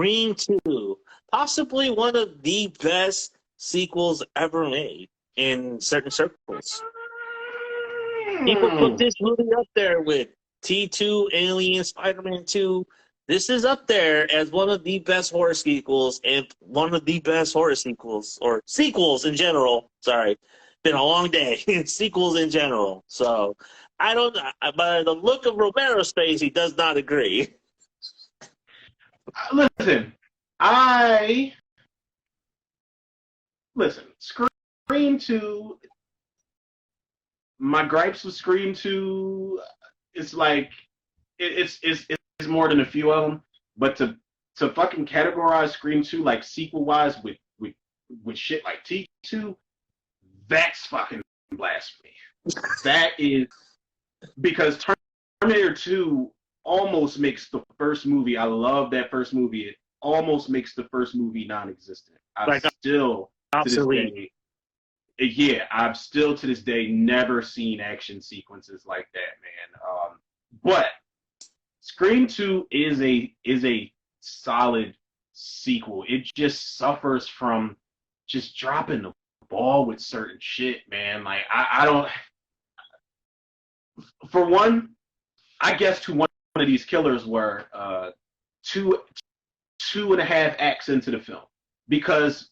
Scream 2, possibly one of the best sequels ever made in certain circles. People put this movie up there with T2, Alien, Spider-Man 2. This is up there as one of the best horror sequels and one of the best horror sequels, or sequels in general. Sorry, been a long day. Sequels in general. So, I don't know. By the look of Romero's face, he does not agree. Listen, Scream 2, my gripes with Scream 2, it's like, it's more than a few of them, but to fucking categorize Scream 2 like sequel-wise with shit like T2, that's fucking blasphemy. That is, because Terminator 2 almost makes the first movie, I love that first movie, it almost makes the first movie non-existent. I've still to this day never seen action sequences like that, man. But Scream 2 is a solid sequel. It just suffers from just dropping the ball with certain shit, man. Like, I don't. For one, I guess to one of these killers were two and a half acts into the film, because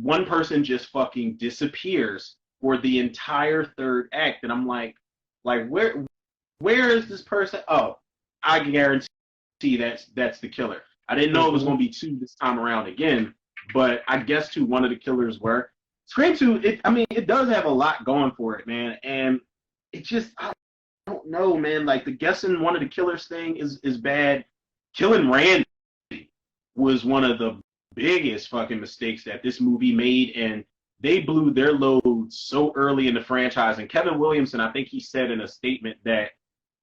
one person just fucking disappears for the entire third act, and I'm like where is this person? Oh, I guarantee that's the killer. I didn't know it was going to be two this time around again, but I guess one of the killers were. Scream 2, it does have a lot going for it, man, and it just, I don't know, man, like the guessing one of the killers thing is bad. Killing Randy was one of the biggest fucking mistakes that this movie made, and they blew their load so early in the franchise. And Kevin Williamson, I think he said in a statement that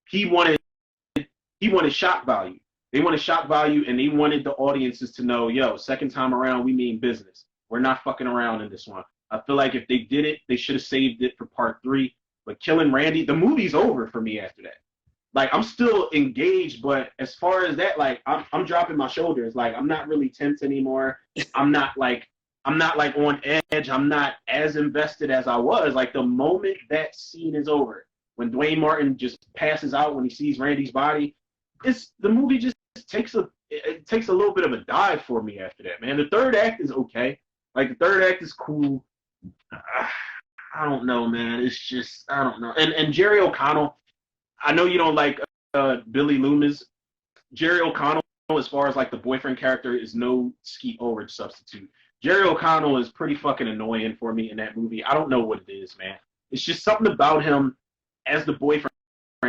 he wanted shock value. They wanted shock value, and they wanted the audiences to know, yo, second time around, we mean business. We're not fucking around in this one. I feel like if they did it, they should have saved it for part 3. But killing Randy, the movie's over for me after that. Like, I'm still engaged, but as far as that, like, I'm dropping my shoulders. Like, I'm not really tense anymore. I'm not like on edge. I'm not as invested as I was. Like, the moment that scene is over, when Dwayne Martin just passes out when he sees Randy's body, the movie just takes a little bit of a dive for me after that, man. The third act is okay. Like, the third act is cool. I don't know, man. It's just, I don't know. And Jerry O'Connell, I know you don't like Billy Loomis. Jerry O'Connell, as far as like the boyfriend character, is no Skeet Ulrich substitute. Jerry O'Connell is pretty fucking annoying for me in that movie. I don't know what it is, man. It's just something about him as the boyfriend.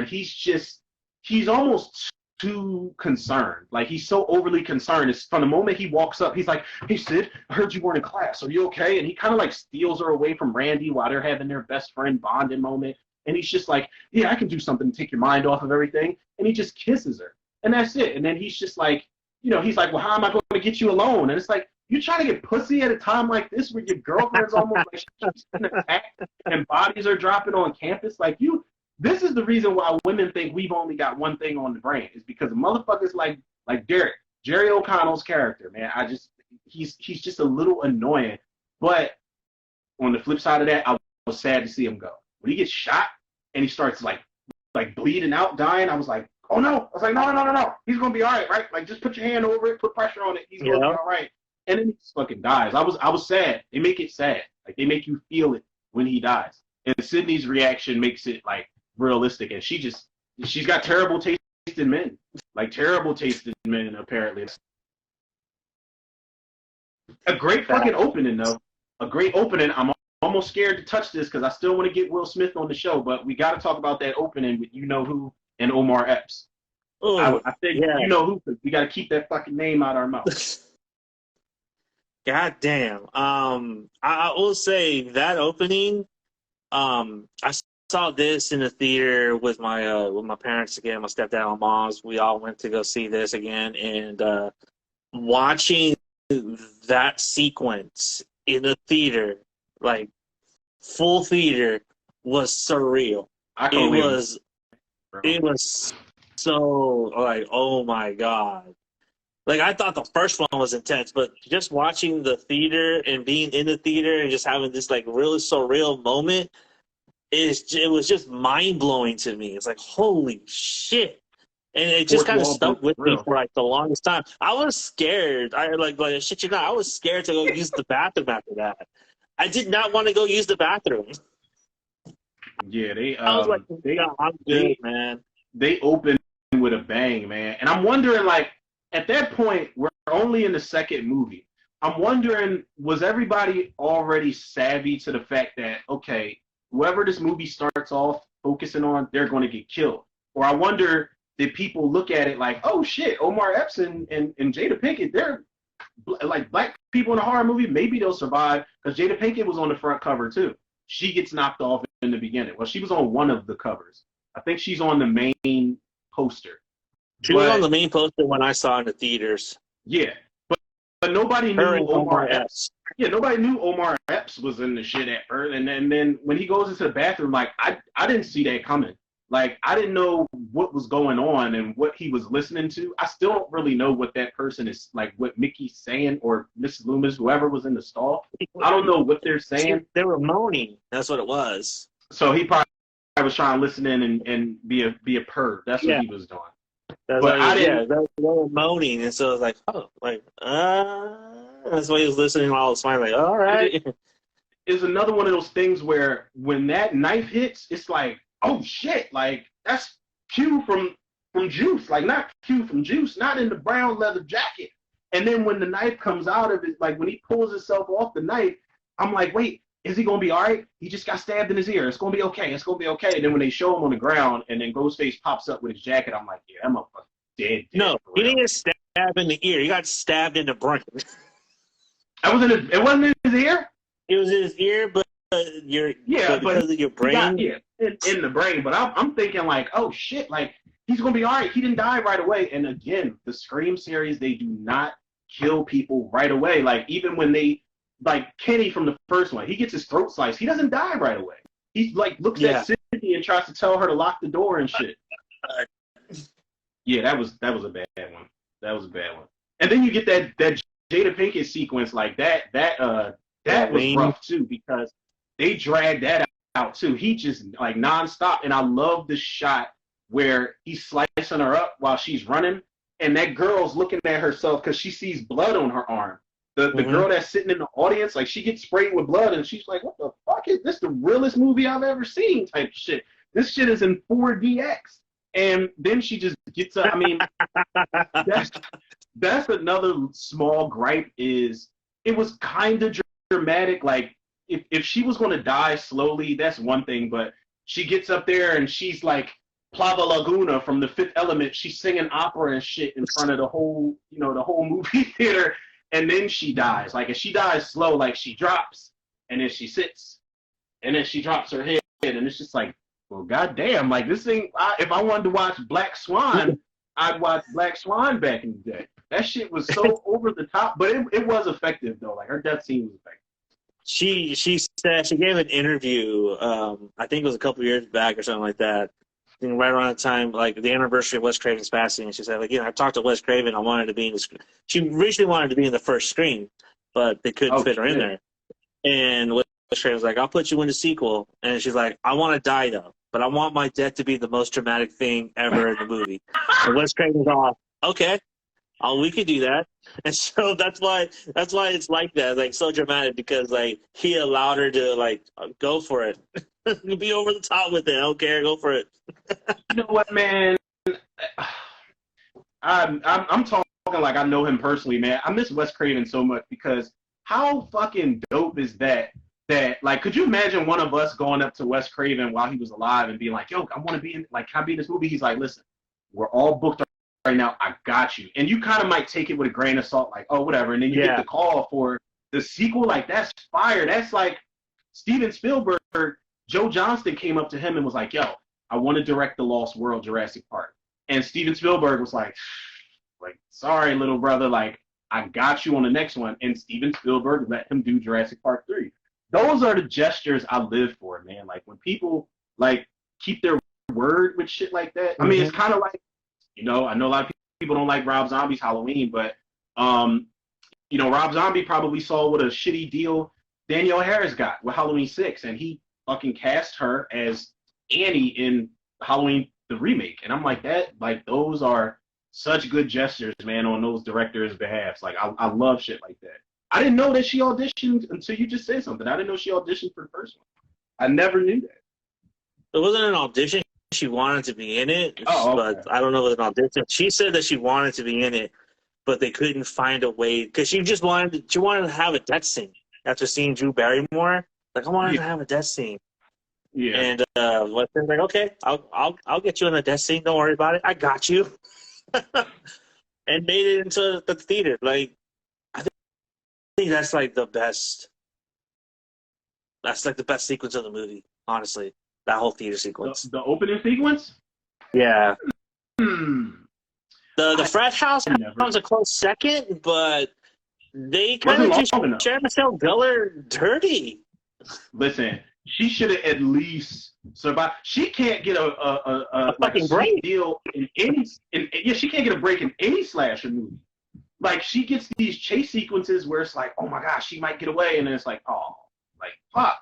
He's almost too concerned. Like, he's so overly concerned. It's from the moment he walks up, he's like, hey, Sid, I heard you weren't in class. Are you okay? And he kind of like steals her away from Randy while they're having their best friend bonding moment. And he's just like, yeah, I can do something to take your mind off of everything. And he just kisses her. And that's it. And then he's just like, he's like, well, how am I going to get you alone? And it's like, you trying to get pussy at a time like this where your girlfriend's almost like she's been attacked and bodies are dropping on campus? Like, this is the reason why women think we've only got one thing on the brain, is because motherfuckers like Jerry O'Connell's character, man. He's just a little annoying. But on the flip side of that, I was sad to see him go. When he gets shot and he starts like bleeding out, dying, I was like, oh no. I was like, no. He's gonna be all right, right? Like, just put your hand over it, put pressure on it. He's gonna be all right. And then he just fucking dies. I was sad. They make it sad. Like, they make you feel it when he dies. And Sydney's reaction makes it like realistic, and she's got terrible taste in men. Like, terrible taste in men, apparently. A great fucking opening, though. A great opening. I'm almost scared to touch this because I still want to get Will Smith on the show, but we got to talk about that opening with You Know Who and Omar Epps. I think You Know Who, because we got to keep that fucking name out of our mouth. God damn. I will say that opening, I saw this in the theater with my parents again, my stepdad, my mom's. We all went to go see this again, and watching that sequence in the theater, like full theater, was surreal. It was so like, oh my god. Like, I thought the first one was intense, but just watching the theater and being in the theater and just having this, like, really surreal moment, it was just mind-blowing to me. It's like, holy shit. And it just Fourth kind of wall stuck broke with for me real. for, like, the longest time. I was scared. Like shit you not, I was scared to go use the bathroom after that. I did not want to go use the bathroom. Yeah, I was like, they no, I'm good, they man. they opened with a bang, man. And I'm wondering, like, at that point, we're only in the second movie. I'm wondering, was everybody already savvy to the fact that, okay, whoever this movie starts off focusing on, they're going to get killed? Or I wonder, did people look at it like, oh shit, Omar Epps and Jada Pinkett, they're like black people in a horror movie, maybe they'll survive, because Jada Pinkett was on the front cover too. She gets knocked off in the beginning. Well, she was on one of the covers. I think she's on the main poster. She was on But the main poster when I saw in the theaters. yeah, but nobody Her knew and Omar Omar Epps. Epps. Yeah, nobody knew Omar Epps was in the shit at first. And then when he goes into the bathroom, like I didn't see that coming. Like I didn't know what was going on and what he was listening to. I still don't really know what that person is like, what Mickey's saying or Mrs. Loomis, whoever was in the stall. I don't know what they're saying. They were moaning. That's what it was. So he probably was trying to listen in and be a perv. That's what Yeah. he was doing. That's But why I yeah, didn't. they were moaning, and so I was like, oh, like, that's why he was listening while I was smiling, like, all right. Is another one of those things where when that knife hits, it's like, oh shit, like that's Q from Juice, like not Q from Juice, not in the brown leather jacket. And then when the knife comes out of it, like when he pulls himself off the knife, I'm like, wait, is he gonna be all right? He just got stabbed in his ear. It's gonna be okay. It's gonna be okay. And then when they show him on the ground, and then Ghostface pops up with his jacket, I'm like, yeah, that motherfucker dead No, for he real. didn't get stabbed in the ear. He got stabbed in the brain. It wasn't in his ear. It was in his ear, but Yeah, but but because of your he got brain, in the brain. But I'm thinking like, oh shit, like he's gonna be all right. He didn't die right away. And again, the Scream series, they do not kill people right away. Like even when they like Kenny from the first one, he gets his throat sliced. He doesn't die right away. He like looks yeah. at Sydney and tries to tell her to lock the door and shit. Yeah, that was a bad one. That was a bad one. And then you get that Jada Pinkett sequence like that was rough too because they dragged that out too. He just like nonstop, and I love the shot where he's slicing her up while she's running, and that girl's looking at herself because she sees blood on her arm. The girl that's sitting in the audience, like she gets sprayed with blood, and she's like, "What the fuck is this? The realest movie I've ever seen?" Type shit. This shit is in 4DX, and then she just gets up. I mean, that's another small gripe. Is it was kind of dramatic. Like if she was going to die slowly, that's one thing. But she gets up there and she's like Plava Laguna from The Fifth Element. She's singing opera and shit in front of the whole movie theater. And then she dies. Like if she dies slow, like she drops and then she sits and then she drops her head. And it's just like, well, goddamn, like this thing, if I wanted to watch Black Swan, I'd watch Black Swan back in the day. That shit was so over the top, but it was effective though. Like her death scene was effective. She said she gave an interview. I think it was a couple years back or something like that. I think right around the time, like the anniversary of Wes Craven's passing, and she said, like, I talked to Wes Craven. I wanted to be in the. She originally wanted to be in the first Scream, but they couldn't fit her in there. And Wes Craven was like, "I'll put you in the sequel." And she's like, "I want to die though, but I want my death to be the most dramatic thing ever in the movie." And Wes Craven's all, "Okay, we could do that." And so that's why it's like that, like so dramatic, because like he allowed her to like go for it, be over the top with it. I don't care, go for it. You know what, man? I'm talking like I know him personally, man. I miss Wes Craven so much because how fucking dope is that? That like, could you imagine one of us going up to Wes Craven while he was alive and being like, "Yo, I want to be in, like, can I be in this movie?" He's like, "Listen, we're all booked right now. I got you." And you kind of might take it with a grain of salt, like, "Oh, whatever." And then you get the call for the sequel. Like that's fire. That's like Steven Spielberg. Joe Johnston came up to him and was like, "Yo, I want to direct the Lost World Jurassic Park." And Steven Spielberg was like, "Sorry, little brother, like I got you on the next one." And Steven Spielberg let him do Jurassic Park 3. Those are the gestures I live for, man. Like when people like keep their word with shit like that. I mean, it's kind of like, I know a lot of people don't like Rob Zombie's Halloween, but Rob Zombie probably saw what a shitty deal Danielle Harris got with Halloween 6, and he fucking cast her as Annie in Halloween the remake. And I'm like, those are such good gestures, man, on those directors' behalfs. Like, I love shit like that. I didn't know that she auditioned until you just said something. I didn't know she auditioned for the first one. I never knew that. It wasn't an audition. She wanted to be in it, but I don't know if it was an audition. She said that she wanted to be in it, but they couldn't find a way because she wanted to have a death scene after seeing Drew Barrymore. Like, I wanted to have a death scene. Yeah. And they're like, okay, I'll get you in a death scene. Don't worry about it. I got you. And made it into the theater. Like, I think that's like the best. That's like the best sequence of the movie, honestly. That whole theater sequence. The opening sequence? Yeah. The frat house comes a close second, but they kind of just share Michelle Gellar dirty. Listen, she should have at least survived. She can't get a break deal in any. She can't get a break in any slasher movie. Like, she gets these chase sequences where it's like, oh my gosh, she might get away, and then it's like, oh, like, fuck.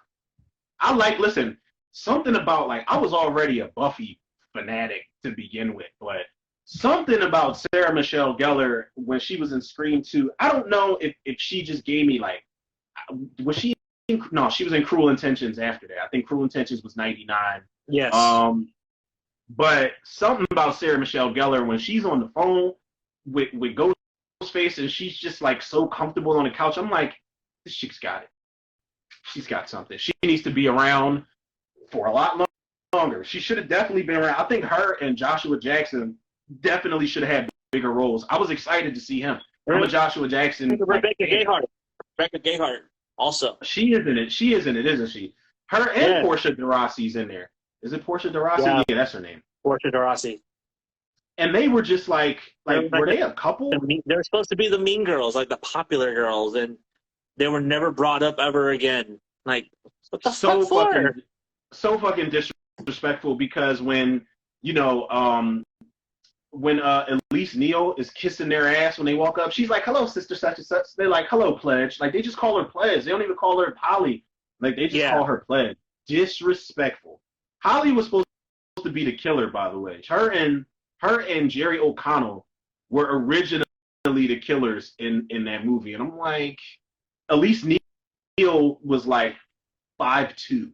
Listen, something about, like, I was already a Buffy fanatic to begin with, but something about Sarah Michelle Gellar when she was in Scream 2, I don't know if she just gave me, like, was she no, she was in Cruel Intentions after that. I think Cruel Intentions was 99. Yes. But something about Sarah Michelle Gellar when she's on the phone with Ghostface and she's just, like, so comfortable on the couch, I'm like, this chick's got it. She's got something. She needs to be around for a lot longer. She should have definitely been around. I think her and Joshua Jackson definitely should have had bigger roles. I was excited to see him. I'm a Joshua Jackson. Rebecca Gayheart also. She is in it, isn't she? Her and Portia de Rossi's in there. Is it Portia de Rossi? Yeah, that's her name. Portia de Rossi. And they were just like were they a couple? They were supposed to be the mean girls, like the popular girls, and they were never brought up ever again. Like, what the fuck for? So fucking disrespectful because when Elise Neal is kissing their ass when they walk up, she's like, hello, sister such and such. They're like, hello, Pledge. Like, they just call her Pledge. They don't even call her Polly. Like, they just call her Pledge. Disrespectful. Holly was supposed to be the killer, by the way. Her and Jerry O'Connell were originally the killers in that movie. And I'm like, Elise Neal was like 5'2".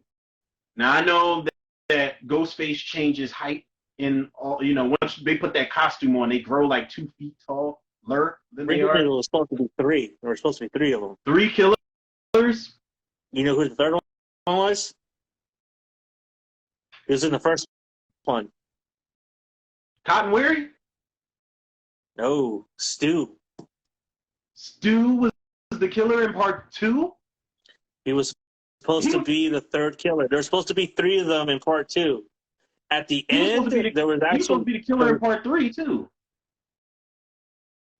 Now, I know that Ghostface changes height in all, once they put that costume on, they grow like 2 feet taller than they are. It was supposed to be 3. There were supposed to be 3 of them. 3 killers? You know who the third one was? He was in the first one. Cotton Weary? No, Stu. Stu was the killer in part 2? He was supposed to be the third killer. There were supposed to be 3 of them in part 2. At the end, there was actually... He was supposed to be the killer in part 3, too.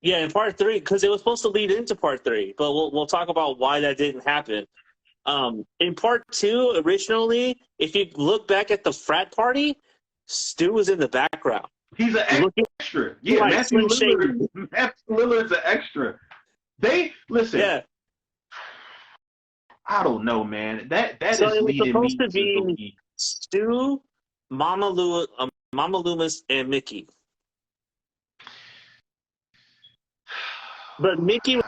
Yeah, in part 3, because it was supposed to lead into part 3. But we'll talk about why that didn't happen. In part 2, originally, if you look back at the frat party, Stu was in the background. He's an extra. Yeah, like Matthew Lillard's an extra. Listen. Yeah. I don't know, man. That so is leading supposed me to be Stu, Mama Loomis, and Mickey. But Mickey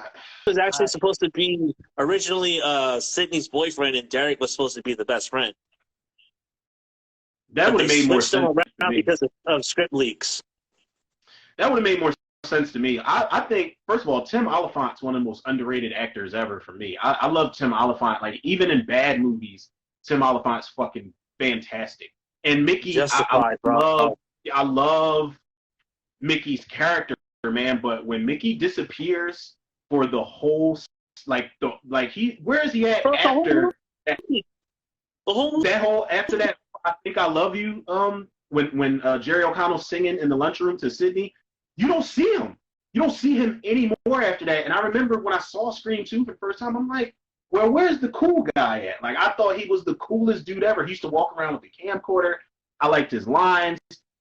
was actually supposed to be originally Sydney's boyfriend, and Derek was supposed to be the best friend. That would have made more sense to me because of script leaks. That would have made more sense to me. I think, first of all, Tim Oliphant's one of the most underrated actors ever for me. I love Tim Oliphant. Like, even in bad movies, Tim Oliphant's fucking fantastic. And Mickey, I love Mickey's character, man. But when Mickey disappears for the whole, where is he at after after that? I Think I Love You. When Jerry O'Connell's singing in the lunchroom to Sydney, you don't see him. You don't see him anymore after that. And I remember when I saw Scream 2 for the first time, I'm like, well, where's the cool guy at? Like, I thought he was the coolest dude ever. He used to walk around with a camcorder. I liked his lines.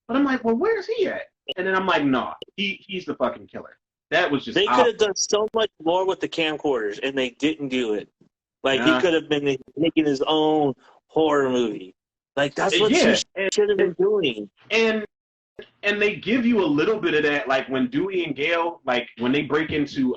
But I'm like, well, where's he at? and then I'm like, no, he's the fucking killer. That was just They could have done so much more with the camcorders, and they didn't do it. Like, he could have been making his own horror movie. Like, that's what he should have been doing. And they give you a little bit of that, like when Dewey and Gale, like when they break into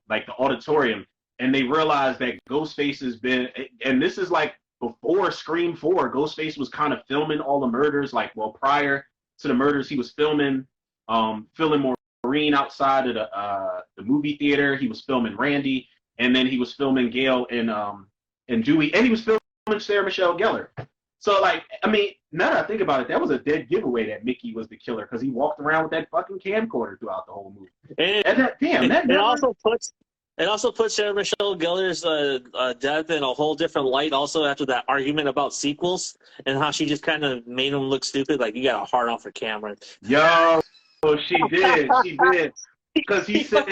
like the auditorium and they realize that Ghostface has been, and this is like before Scream 4, Ghostface was kind of filming all the murders, like, well, prior to the murders, he was filming Maureen outside of the movie theater. He was filming Randy, and then he was filming Gale and Dewey, and he was filming Sarah Michelle Gellar. So, like, I mean, now that I think about it, that was a dead giveaway that Mickey was the killer because he walked around with that fucking camcorder throughout the whole movie. It also puts Sarah Michelle Gellar's death in a whole different light. Also, after that argument about sequels and how she just kind of made him look stupid, like, you got a hard on for Cameron. Yo, she did, because he said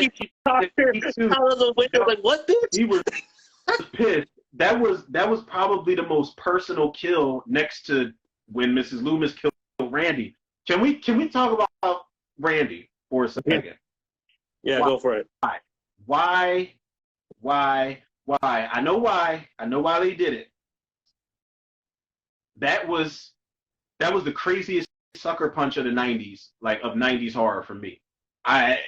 out of the window, like, what, bitch? He was pissed. That was probably the most personal kill next to when Mrs. Loomis killed Randy. Can we talk about Randy for a second? Yeah, go for it. Why? I know why they did it. That was the craziest sucker punch of the 90s, like of 90s horror for me. I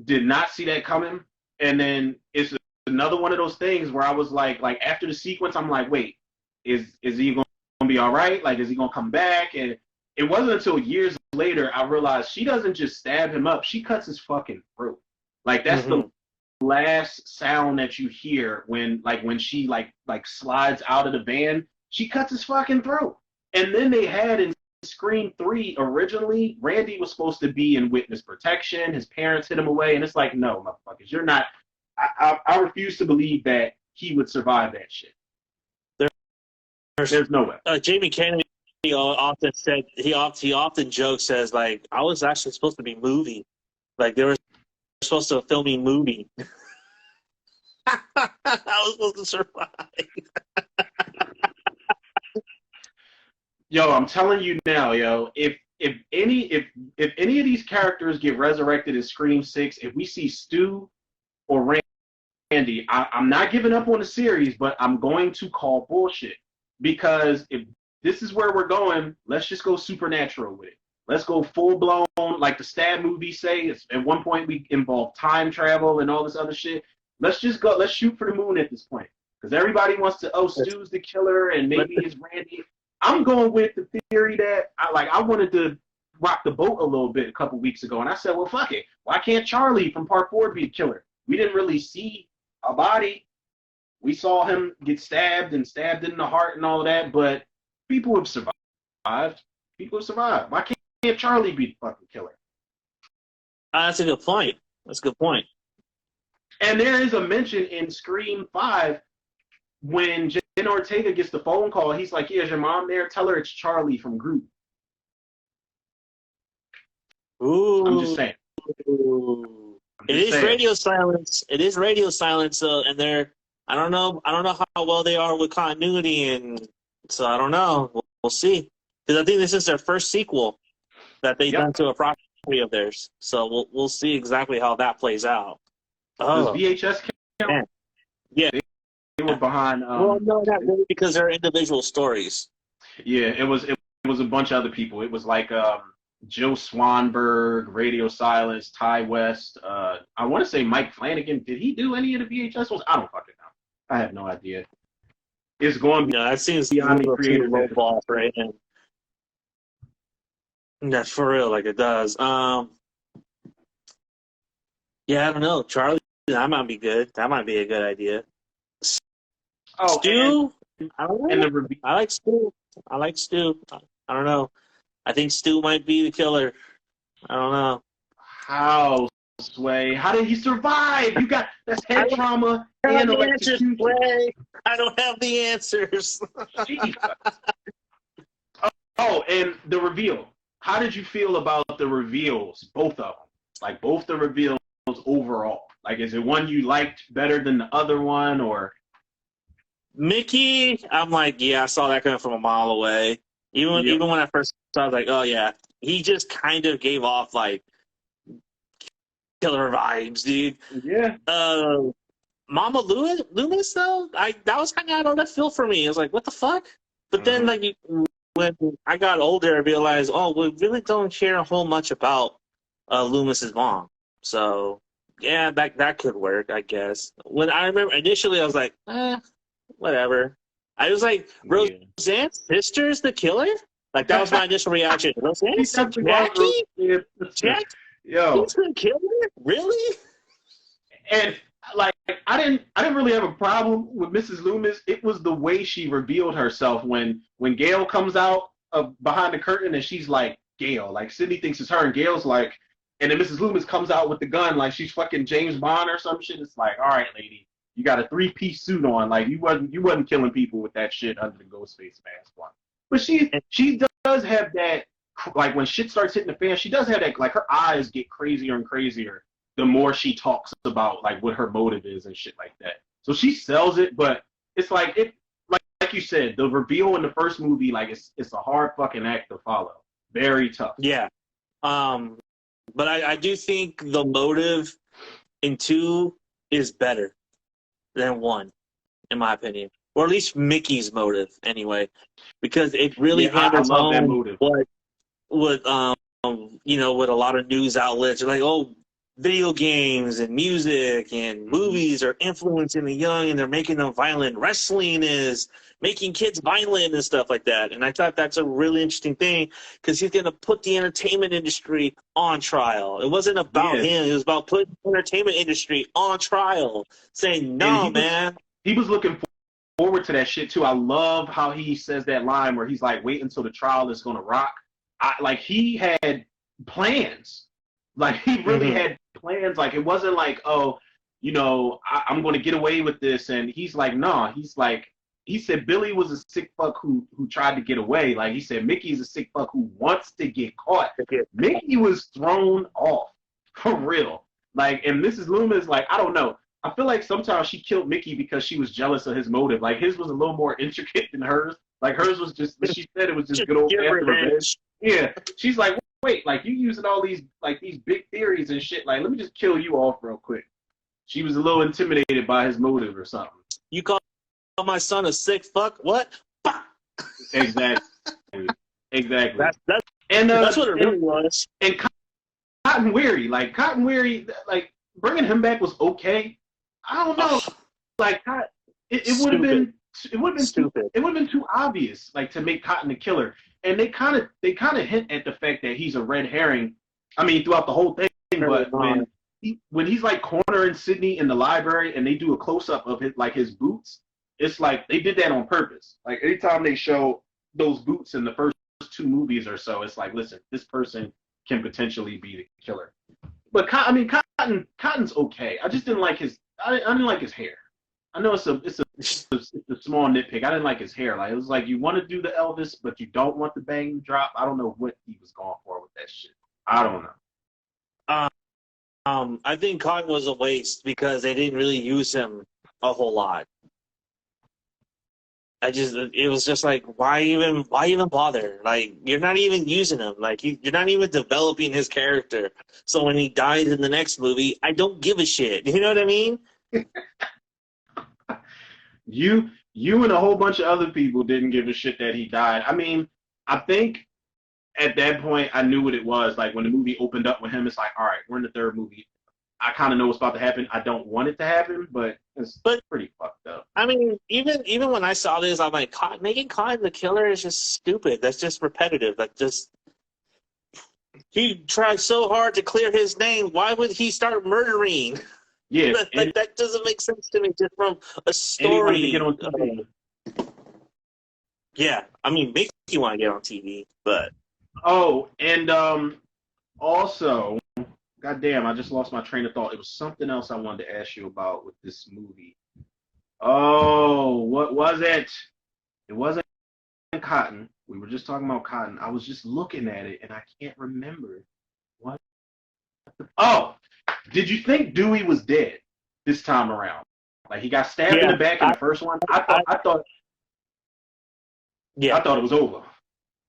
did not see that coming, and then it's another one of those things where I was like after the sequence, I'm like, wait, is he going to be all right? Like, is he going to come back? And it wasn't until years later I realized she doesn't just stab him up; she cuts his fucking throat. Like, that's the last sound that you hear when she slides out of the van. She cuts his fucking throat. And then they had in Scream 3 originally, Randy was supposed to be in witness protection. His parents hid him away, and it's like, no, motherfuckers, you're not. I refuse to believe that he would survive that shit. There's no way. Jamie Kennedy often said he often jokes, says, like, I was actually supposed to be moving, like they were supposed to film me moving. I was supposed to survive. Yo, I'm telling you now, yo, if any of these characters get resurrected in Scream 6, if we see Stu or Randy, I'm not giving up on the series, but I'm going to call bullshit. Because if this is where we're going, let's just go supernatural with it. Let's go full-blown, like the Stab movies say. At one point, we involve time travel and all this other shit. Let's just go. Let's shoot for the moon at this point. Because everybody wants to, Stu's the killer and maybe it's Randy. I'm going with the theory that I wanted to rock the boat a little bit a couple weeks ago, and I said, well, fuck it. Why can't Charlie from Part 4 be a killer? We didn't really see a body. We saw him get stabbed in the heart and all of that, but people have survived. Why can't Charlie be the fucking killer? That's a good point. And there is a mention in Scream 5 when Jen Ortega gets the phone call. He's like, yeah, is your mom there? Tell her it's Charlie from Groot. Ooh. I'm just saying. It is radio silence. And they're, I don't know how well they are with continuity, and so I don't know. We'll see. Because I think this is their first sequel that they've done to a property of theirs. So we'll see exactly how that plays out. Does VHS count? Yeah. They were behind. Well, no, not really, because they're individual stories. Yeah, it was a bunch of other people. It was like Joe Swanberg, Radio Silence, Ty West. I want to say Mike Flanagan. Did he do any of the VHS ones? I don't fucking know. I have no idea. It's going to be. No, that seems beyond the creative ball right now. That's for real, like it does. Yeah, I don't know. Charlie, that might be good. That might be a good idea. Oh, Stu? I don't know. And I like Stu. I don't know. I think Stu might be the killer. I don't know. How, Sway? How did he survive? You got that's head trauma and electrocution. I don't have the answers. Oh, and the reveal. How did you feel about the reveals? Both of them. Like, both the reveals overall. Like, is it one you liked better than the other one, or? Mickey, I'm like, yeah, I saw that coming from a mile away. Even when I first saw it, I was like, oh, yeah, he just kind of gave off like killer vibes, dude. Yeah. Mama Loomis though, that was kind of out of left field for me. I was like, what the fuck? But then like when I got older, I realized, oh, we really don't care a whole much about Loomis's mom. So yeah, that could work, I guess. When I remember initially, I was like, whatever. I was like, Roseanne's sister's the killer? Like, that was my initial reaction. Roseanne's Jackie? Jackie? Yo. He's the killer? Really? And, like, I didn't really have a problem with Mrs. Loomis. It was the way she revealed herself when Gail comes out behind the curtain and she's like, Gail. Like, Sydney thinks it's her and Gail's like, and then Mrs. Loomis comes out with the gun like she's fucking James Bond or some shit. It's like, all right, lady. You got a 3-piece suit on, like you wasn't killing people with that shit under the Ghostface mask on. But she does have that, like when shit starts hitting the fan, she does have that, like her eyes get crazier and crazier the more she talks about like what her motive is and shit like that. So she sells it, but it's like like you said, the reveal in the first movie, like it's a hard fucking act to follow, very tough. Yeah, but I do think the motive in 2 is better than 1, in my opinion, or at least Mickey's motive, anyway, because it really hammers home what you know, what a lot of news outlets are like, oh, video games and music and movies are influencing the young and they're making them violent. Wrestling is making kids violent and stuff like that. And I thought that's a really interesting thing because he's going to put the entertainment industry on trial. It wasn't about him. It was about putting the entertainment industry on trial, saying, no, man. He was looking forward to that shit, too. I love how he says that line where he's like, wait until the trial is going to rock. Like, he had plans. Like, he really had plans. Like, it wasn't like, oh, you know, I'm going to get away with this. And he's like, no. He's like, he said Billy was a sick fuck who tried to get away. Like, he said Mickey's a sick fuck who wants to get caught. Mickey was thrown off, for real. Like, and Mrs. Loomis, like, I don't know. I feel like sometimes she killed Mickey because she was jealous of his motive. Like, his was a little more intricate than hers. Like, hers was just, she said it was just good old-fashioned revenge. Yeah. She's like, wait, like, you using all these, like, these big theories and shit. Like, let me just kill you off real quick. She was a little intimidated by his motive or something. You call my son a sick fuck? What? Exactly. Exactly. That's what it really was. And Cotton Weary, like, bringing him back was okay. I don't know. Like, it would have been stupid. It would have been too obvious, like, to make Cotton the killer. And they kind of hint at the fact that he's a red herring. I mean, throughout the whole thing. But when he's like cornering Sydney in the library and they do a close up of his boots, it's like they did that on purpose. Like, anytime they show those boots in the first 2 movies or so, it's like, listen, this person can potentially be the killer. But Cotton's okay. I just didn't like his. I didn't like his hair. I know it's a small nitpick. I didn't like his hair. Like, it was like, you want to do the Elvis, but you don't want the bang drop. I don't know what he was going for with that shit. I don't know. I think Cotton was a waste because they didn't really use him a whole lot. It was just like, why even bother? Like, you're not even using him. Like, you're not even developing his character. So when he dies in the next movie, I don't give a shit. You know what I mean? You and a whole bunch of other people didn't give a shit that he died. I mean, I think at that point I knew what it was. Like, when the movie opened up with him, it's like, all right, we're in the 3rd movie. I kind of know what's about to happen. I don't want it to happen, but it's pretty fucked up. I mean, even when I saw this, I'm like, making Cotton the killer is just stupid. That's just repetitive. He tried so hard to clear his name. Why would he start murdering? Yeah, that doesn't make sense to me. Just from a story. To get on TV. Yeah, I mean, make you want to get on TV, but and also, goddamn, I just lost my train of thought. It was something else I wanted to ask you about with this movie. Oh, what was it? It wasn't Cotton. We were just talking about Cotton. I was just looking at it and I can't remember what. Oh. Did you think Dewey was dead this time around? Like, he got stabbed in the back in the first one? I thought it was over.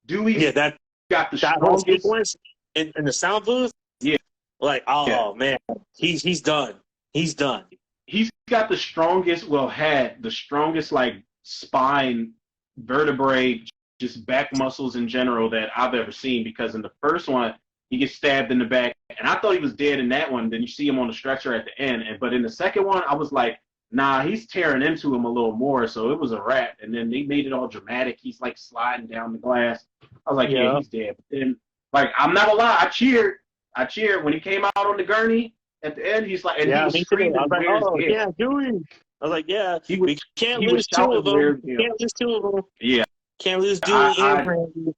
Dewey. Yeah, got the That whole strongest. sequence in the sound booth. Yeah, Like, yeah. man, he's done. He's done. He's got the strongest. Well, had the strongest like spine, vertebrae, just back muscles in general that I've ever seen. Because in the first one, he gets stabbed in the back, and I thought he was dead in that one. Then you see him on the stretcher at the end. But in the second one, I was like, nah, he's tearing into him a little more. So it was a wrap. And then they made it all dramatic. He's like sliding down the glass. I was like, yeah, Yeah. he's dead. But then, like, I'm not gonna lie, I cheered. I cheered when he came out on the gurney at the end. He's like, and he Yeah, was me too. I screaming, was like, "Where's oh, Gail?" yeah, Dewey. I was like, yeah, we can't he was lose two of shouting, them. "Where's We Gail?" can't lose two of them. Yeah, Can't lose Dewey and I, Randy.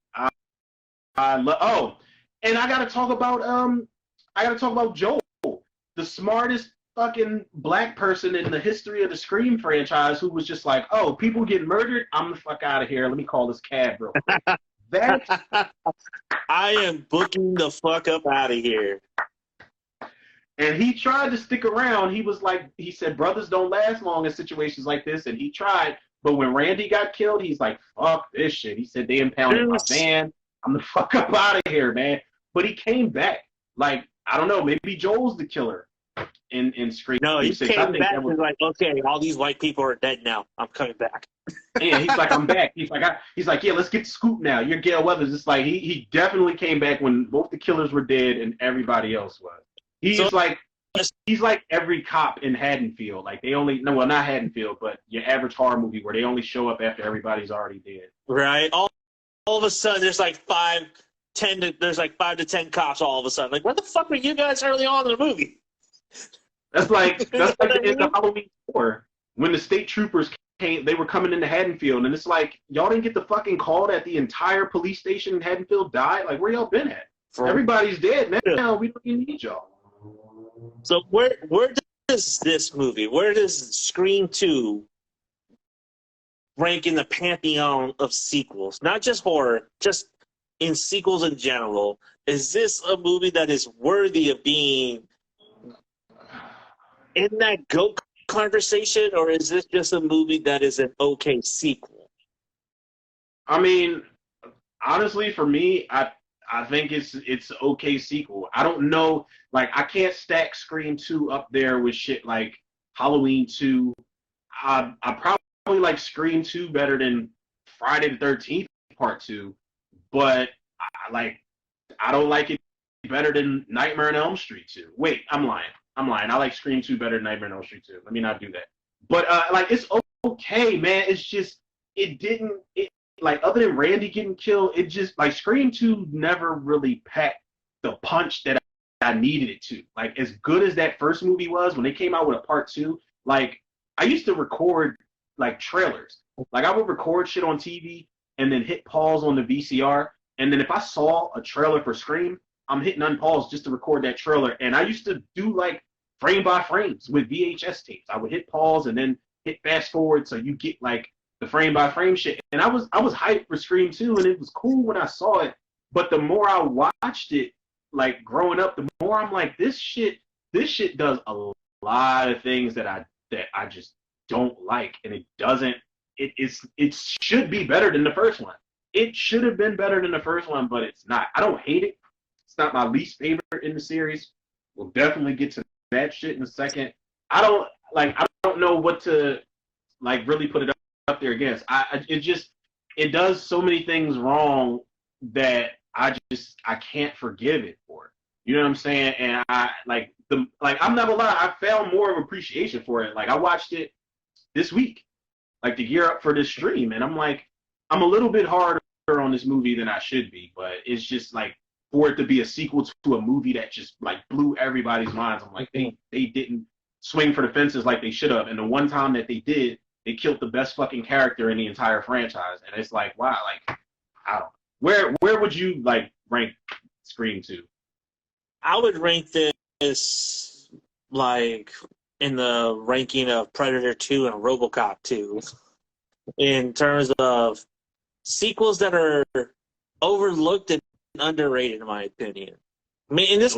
oh, and I gotta talk about Joel, the smartest fucking black person in the history of the Scream franchise, who was just like, oh, people get murdered, I'm the fuck out of here. Let me call this cab real quick. That's I am booking the fuck up out of here. And he tried to stick around. He was like, he said, brothers don't last long in situations like this, and he tried. But when Randy got killed, he's like, fuck this shit. He said, they impounded my van. I'm the fuck up out of here, man. But he came back. Like, I don't know, maybe Joel's the killer in Scream No, he 6. came back and was like, okay, all these white people are dead now. I'm coming back. Yeah, he's like, I'm back. He's like, yeah, let's get the scoop now. You're Gail Weathers. It's like he definitely came back when both the killers were dead and everybody else was. He's like every cop in Haddonfield. Like not Haddonfield, but your average horror movie where they only show up after everybody's already dead. Right. All of a sudden, there's like 5 to 10 cops. All of a sudden, like, where the fuck were you guys early on in the movie? That's like the end of Halloween 4 when the state troopers came. They were coming into Haddonfield, and it's like y'all didn't get the fucking call that the entire police station in Haddonfield died. Like, where y'all been at? Everybody's dead now. We don't even need y'all. So where does this movie, where does Scream 2 rank in the pantheon of sequels? Not just horror, just in sequels in general. Is this a movie that is worthy of being in that GOAT conversation, or is this just a movie that is an okay sequel? I mean, honestly, for me, I think it's okay sequel. I don't know, like I can't stack Scream 2 up there with shit like Halloween 2. I probably like Scream 2 better than Friday the 13th Part 2, but I don't like it better than Nightmare on Elm Street 2. Wait, I'm lying. I like Scream 2 better than Nightmare on Elm Street 2. Let me not do that. But like it's okay, man. It's just like other than Randy getting killed, it just like Scream 2 never really packed the punch that I needed it to. Like as good as that first movie was, when they came out with a part 2, like I used to record like trailers. Like I would record shit on TV and then hit pause on the VCR. And then if I saw a trailer for Scream, I'm hitting unpause just to record that trailer. And I used to do like frame by frames with VHS tapes. I would hit pause and then hit fast forward so you get like the frame by frame shit. And I was hyped for Scream 2 and it was cool when I saw it. But the more I watched it, like growing up, the more I'm like, this shit does a lot of things that I just don't like. And it should be better than the first one. It should have been better than the first one, but it's not. I don't hate it. It's not my least favorite in the series. We'll definitely get to that shit in a second. I don't know what to like really put it up there against. It does so many things wrong that I can't forgive it for it. You know what I'm saying? And I'm not gonna lie, I found more of appreciation for it. Like I watched it this week, like to gear up for this stream, and I'm like, I'm a little bit harder on this movie than I should be, but it's just like for it to be a sequel to a movie that just like blew everybody's minds. I'm like, they didn't swing for the fences like they should have, and the one time that they did, they killed the best fucking character in the entire franchise. And it's like, wow, like I don't. Where would you like rank Scream 2? I would rank this like in the ranking of Predator 2 and RoboCop 2 in terms of sequels that are overlooked and underrated, in my opinion. I mean, and this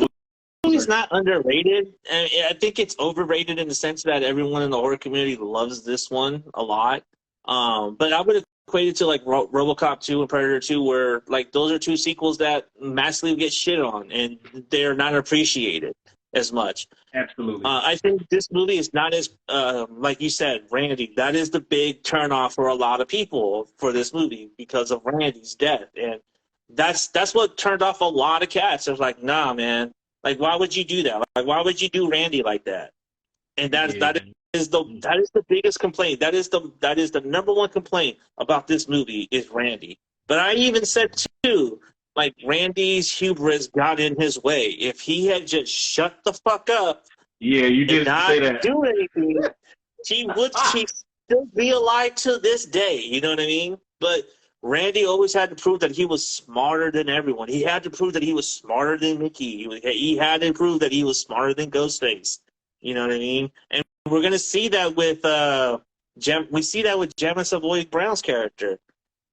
movie's not underrated. I think it's overrated in the sense that everyone in the horror community loves this one a lot. But I would equated to like RoboCop 2 and Predator 2, where like those are two sequels that massively get shit on and they're not appreciated as much. Absolutely. I think this movie is not as like you said, Randy. That is the big turnoff for a lot of people for this movie because of Randy's death, and that's what turned off a lot of cats. It was like, nah, man. Like, why would you do that? Like, why would you do Randy like that? And that is the biggest complaint. That is the number one complaint about this movie is Randy. But I even said too, like Randy's hubris got in his way. If he had just shut the fuck up, yeah, you did not say that. do anything, she still be alive to this day. You know what I mean? But Randy always had to prove that he was smarter than everyone. He had to prove that he was smarter than Mickey. He had to prove that he was smarter than Ghostface. You know what I mean? And we're gonna see that with we see that with Gemma Savoy Brown's character.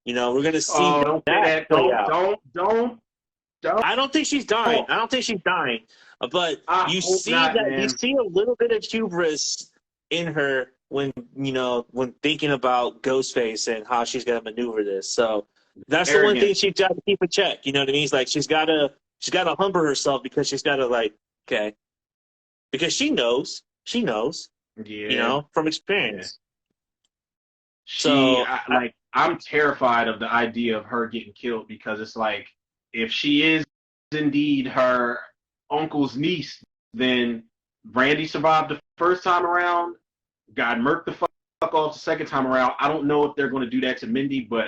You know, we're gonna see don't that play out. Don't. I don't think she's dying. I don't think she's dying. But you see a little bit of hubris in her when thinking about Ghostface and how she's gonna maneuver this. So that's the one thing she's got to keep in check. You know what I mean? It's like she's gotta humble herself because she's gotta because she knows, from experience. Yeah. I'm terrified of the idea of her getting killed because it's like if she is indeed her uncle's niece, then Randy survived the first time around, got murked the fuck off the second time around. I don't know if they're going to do that to Mindy, but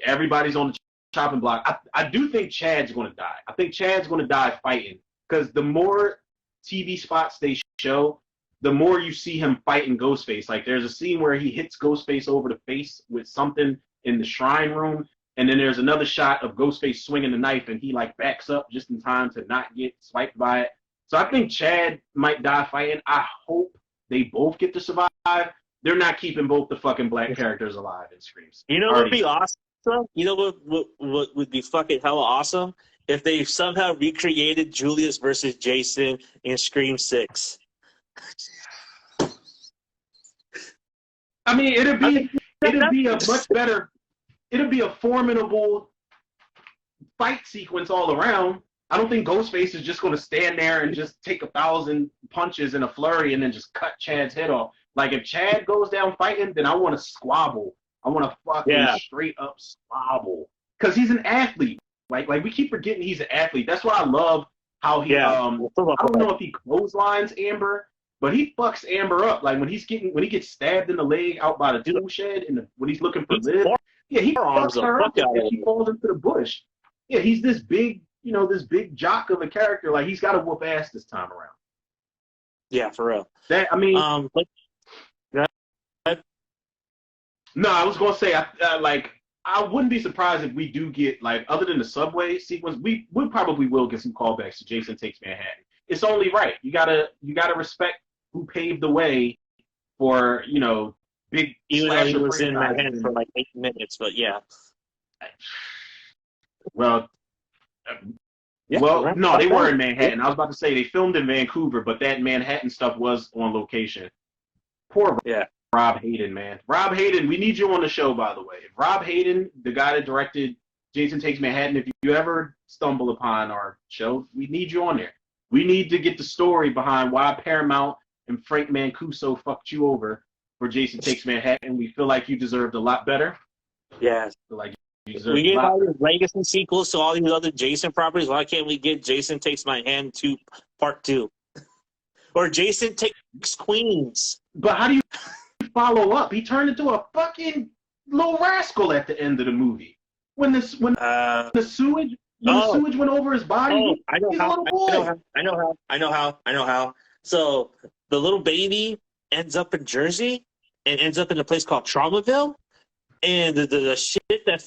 everybody's on the chopping block. I do think Chad's going to die. I think Chad's going to die fighting because the more TV spots they show, the more you see him fighting Ghostface. Like there's a scene where he hits Ghostface over the face with something in the shrine room, and then there's another shot of Ghostface swinging the knife, and he like backs up just in time to not get swiped by it. So I think Chad might die fighting. I hope they both get to survive. They're not keeping both the fucking black characters alive in Screams. You know what would be awesome? You know what would be fucking hella awesome? If they somehow recreated Julius versus Jason in Scream 6. I mean, it'd be a much better, it'd be a formidable fight sequence all around. I don't think Ghostface is just going to stand there and just take 1,000 punches in a flurry and then just cut Chad's head off. Like if Chad goes down fighting, then I want to squabble. I want to fucking straight up squabble because he's an athlete. Like we keep forgetting he's an athlete. That's why I love how he. I don't know if he clotheslines Amber, but he fucks Amber up. Like when he gets stabbed in the leg out by the tool shed, and when he's looking for Liv, he fucks her up and he falls into the bush. Yeah, he's this big, this big jock of a character. Like he's got to whoop ass this time around. Yeah, for real. No, I was gonna say I wouldn't be surprised if we do get, like, other than the subway sequence, we probably will get some callbacks to Jason Takes Manhattan. It's only right. You gotta respect who paved the way for, big. Even though he was in Manhattan for like 8 minutes, but yeah. Well, no, they were in Manhattan. I was about to say they filmed in Vancouver, but that Manhattan stuff was on location. Poor Rob Hayden, man. Rob Hayden, we need you on the show, by the way. Rob Hayden, the guy that directed Jason Takes Manhattan, if you ever stumble upon our show, we need you on there. We need to get the story behind why Paramount and Frank Mancuso fucked you over for Jason Takes Manhattan. We feel like you deserved a lot better. Yes. We gave all these legacy sequels to all these other Jason properties. Why can't we get Jason Takes Manhattan 2 Part 2? Or Jason Takes Queens. But how do you follow up? He turned into a fucking little rascal at the end of the movie. When the sewage went over his body. I know how. So the little baby ends up in Jersey and ends up in a place called Traumaville. And the shit that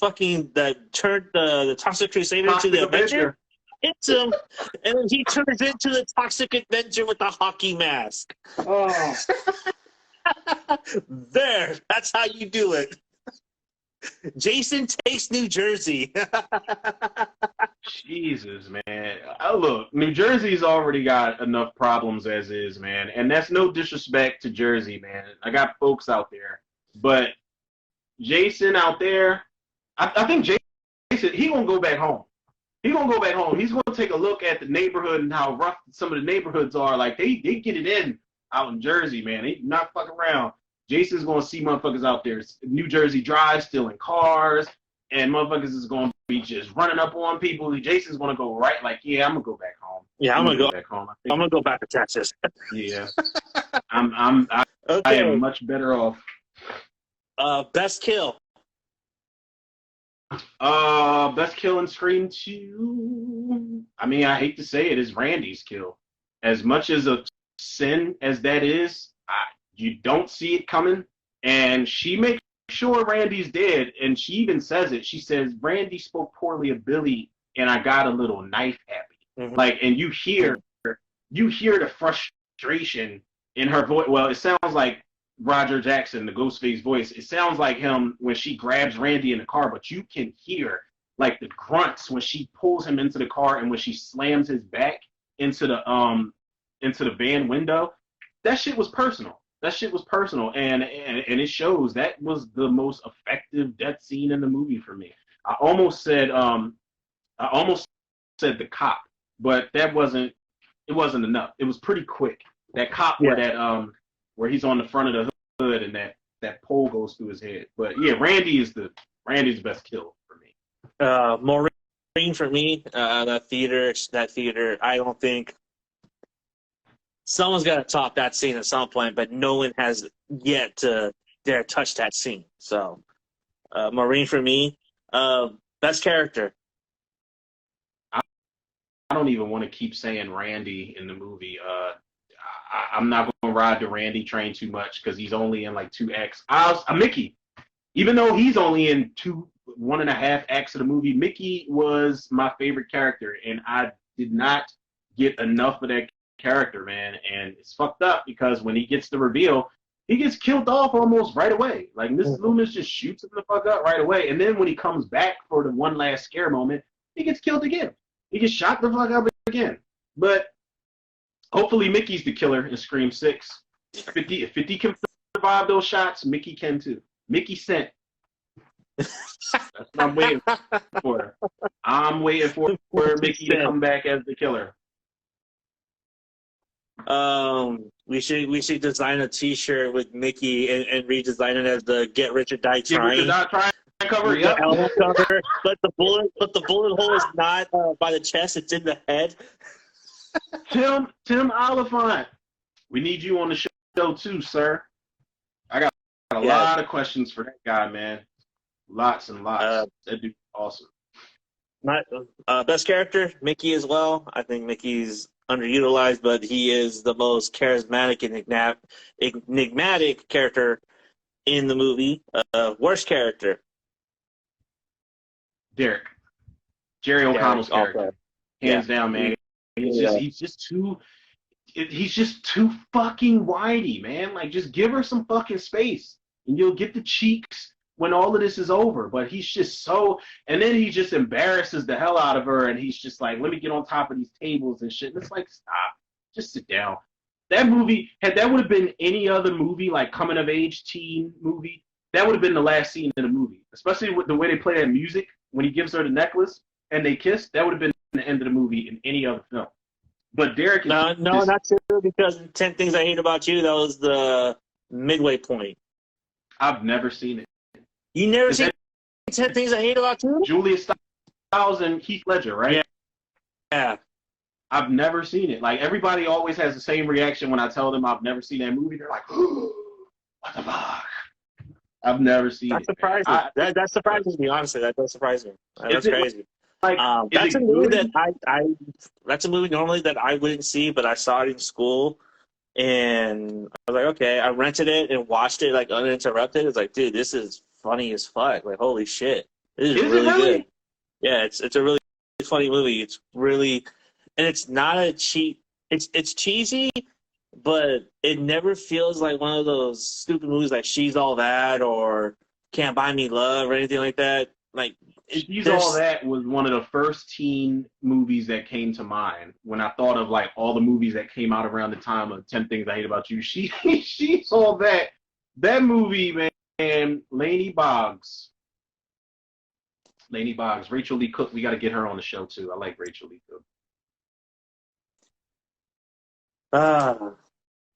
turned the Toxic Crusader into the Avenger hits him, and then he turns into the Toxic Avenger with the hockey mask. Oh. There, that's how you do it. Jason Takes New Jersey. Jesus, man. Look, New Jersey's already got enough problems as is, man. And that's no disrespect to Jersey, man. I got folks out there. But Jason out there, I think Jason, he gonna go back home. He's gonna go back home. He's gonna take a look at the neighborhood and how rough some of the neighborhoods are. Like they get it in out in Jersey, man. They not fuck around. Jason's gonna see motherfuckers out there, New Jersey Drive, stealing cars, and motherfuckers is gonna be just running up on people. Jason's gonna go right, like, yeah, I'm gonna go back home. Yeah, I'm gonna go back home. I'm gonna go back to Texas. Yeah, I Okay. am much better off. Best kill. Best kill in Scream 2. I mean, I hate to say it, is Randy's kill. As much as a sin as that is, you don't see it coming. And she makes sure Randy's dead, and she even says it. She says, Randy spoke poorly of Billy, and I got a little knife happy. Mm-hmm. Like, and you hear the frustration in her voice. Well, it sounds like Roger Jackson, the Ghostface voice. It sounds like him when she grabs Randy in the car, but you can hear like the grunts when she pulls him into the car and when she slams his back into the van window. That shit was personal. And it shows. That was the most effective death scene in the movie for me. I almost said the cop, but it wasn't enough. It was pretty quick. That cop where he's on the front of the hood and that pole goes through his head. But yeah, Randy's the best kill for me. Maureen for me, that theater, I don't think someone's got to top that scene at some point, but no one has yet to dare touch that scene. So, Maureen for me, best character. I don't even want to keep saying Randy in the movie. I'm not going to ride the Randy train too much because he's only in like 2X. Mickey, even though he's only in 1.5 acts of the movie, Mickey was my favorite character, and I did not get enough of that character, man. And it's fucked up because when he gets the reveal, he gets killed off almost right away. Like Mrs. Loomis just shoots him the fuck up right away, and then when he comes back for the one last scare moment, he gets killed again. He gets shot the fuck up again. But hopefully Mickey's the killer in Scream 6. If 50 can survive those shots, Mickey can too. Mickey sent. That's what I'm waiting for. I'm waiting for Mickey to come back as the killer. We should design a T-shirt with Mickey and redesign it as the Get Rich or Die Trying. Cover, yep. Cover, but the bullet hole is not by the chest; it's in the head. Tim Oliphant, we need you on the show too, sir. I got a lot of questions for that guy, man. Lots and lots. That dude's awesome. My best character, Mickey as well. I think Mickey's underutilized, but he is the most charismatic and enigmatic character in the movie. Worst character, Derek. Jerry O'Connell's character. Hands down, man. He's just too fucking whitey, man. Like, just give her some fucking space and you'll get the cheeks when all of this is over. But he's just so, and then he just embarrasses the hell out of her and he's just like, let me get on top of these tables and shit. And it's like, stop. Just sit down. That movie, that would have been any other movie, like coming of age teen movie, that would have been the last scene in the movie. Especially with the way they play that music when he gives her the necklace and they kiss, that would have been the end of the movie in any other film. But Derek is no, not true, because 10 Things I Hate About You, that was the midway point. I've never seen it. You never seen 10 Things I Hate About You? Julia Stiles and Heath Ledger, right? Yeah. I've never seen it. Like, everybody always has the same reaction when I tell them I've never seen that movie. They're like, what the fuck? I've never seen it. Surprising. That surprises me, honestly. That does surprise me. That's crazy. Like, that's a movie that that's a movie normally that I wouldn't see, but I saw it in school, and I was like, okay. I rented it and watched it like uninterrupted. It's like, dude, this is funny as fuck. Like, holy shit, this is really good. Yeah, it's a really funny movie. It's really, and it's not a cheap. It's cheesy, but it never feels like one of those stupid movies like She's All That or Can't Buy Me Love or anything like that. Like, She's All That was one of the first teen movies that came to mind when I thought of like all the movies that came out around the time of 10 Things I Hate About You. She's All That. That movie, man, and Lainey Boggs. Lainey Boggs, Rachel Lee Cook. We got to get her on the show too. I like Rachel Lee Cook.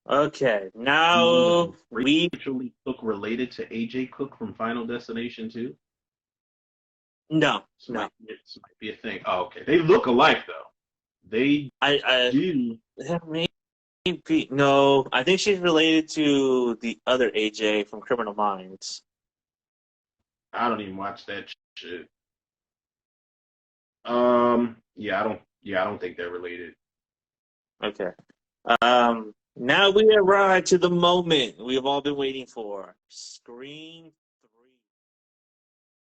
Okay. Now Rachel Lee Cook related to AJ Cook from Final Destination 2? No. This might be a thing. Oh, okay. They look alike though. They do. Maybe no. I think she's related to the other AJ from Criminal Minds. I don't even watch that shit. Yeah, I don't think they're related. Okay. Now we arrive to the moment we've all been waiting for. Scream